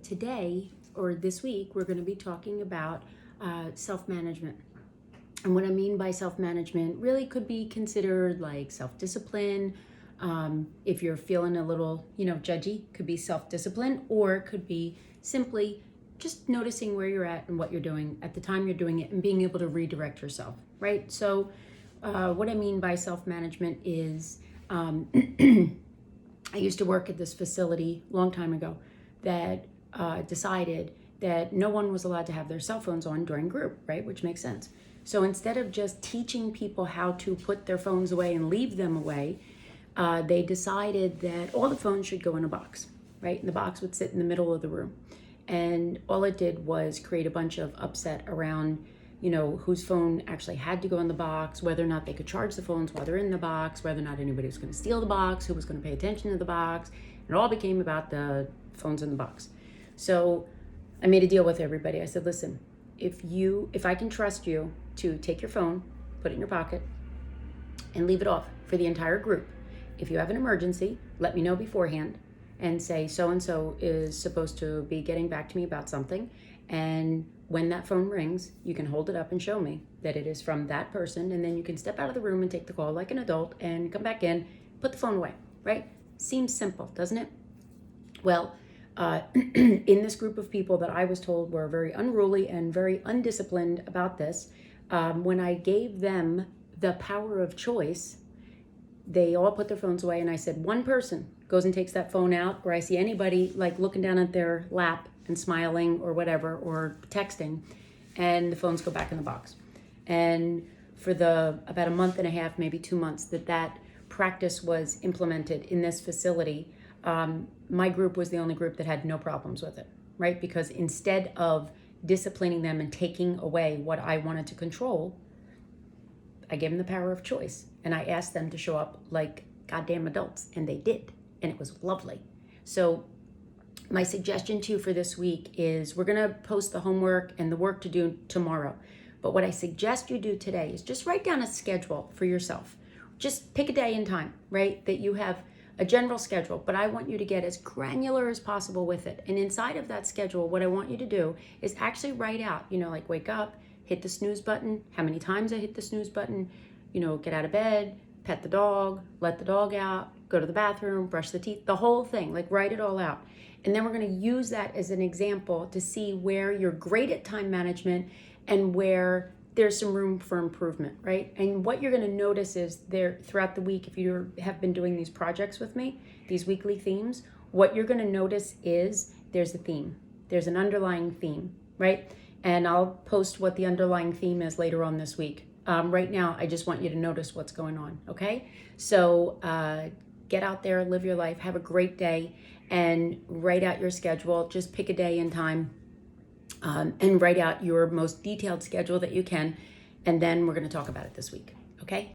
today or this week, we're going to be talking about self-management. And what I mean by self-management really could be considered like self-discipline. If you're feeling a little, judgy, could be self-discipline, or it could be simply just noticing where you're at and what you're doing at the time you're doing it and being able to redirect yourself, right? So what I mean by self-management is I used to work at this facility a long time ago that decided that no one was allowed to have their cell phones on during group, right? Which makes sense. So instead of just teaching people how to put their phones away and leave them away, they decided that all the phones should go in a box, right? And the box would sit in the middle of the room. And all it did was create a bunch of upset around, whose phone actually had to go in the box, whether or not they could charge the phones while they're in the box, whether or not anybody was going to steal the box, who was going to pay attention to the box. It all became about the phones in the box. So I made a deal with everybody. I said, listen, if I can trust you to take your phone, put it in your pocket, and leave it off for the entire group. If you have an emergency, let me know beforehand and say so-and-so is supposed to be getting back to me about something. And when that phone rings, you can hold it up and show me that it is from that person. And then you can step out of the room and take the call like an adult and come back in, put the phone away, right? Seems simple, doesn't it? Well, in this group of people that I was told were very unruly and very undisciplined about this, when I gave them the power of choice, they all put their phones away, and I said, one person goes and takes that phone out, or I see anybody like looking down at their lap and smiling or whatever, or texting, and the phones go back in the box. And for about a month and a half, maybe 2 months, that practice was implemented in this facility, my group was the only group that had no problems with it, right? Because instead of disciplining them and taking away what I wanted to control, I gave them the power of choice, and I asked them to show up like goddamn adults, and they did, and it was lovely. So my suggestion to you for this week is we're going to post the homework and the work to do tomorrow. But what I suggest you do today is just write down a schedule for yourself. Just pick a day and time, right? That you have a general schedule, but I want you to get as granular as possible with it. And inside of that schedule, what I want you to do is actually write out, like wake up, hit the snooze button, how many times I hit the snooze button, get out of bed, pet the dog, let the dog out, go to the bathroom, brush the teeth, the whole thing, like write it all out. And then we're going to use that as an example to see where you're great at time management and where there's some room for improvement, right? And what you're going to notice is there throughout the week, if you have been doing these projects with me, these weekly themes, what you're going to notice is there's a theme. There's an underlying theme, right? And I'll post what the underlying theme is later on this week. Right now, I just want you to notice what's going on, okay? So get out there, live your life, have a great day, and write out your schedule. Just pick a day and time and write out your most detailed schedule that you can. And then we're going to talk about it this week, okay?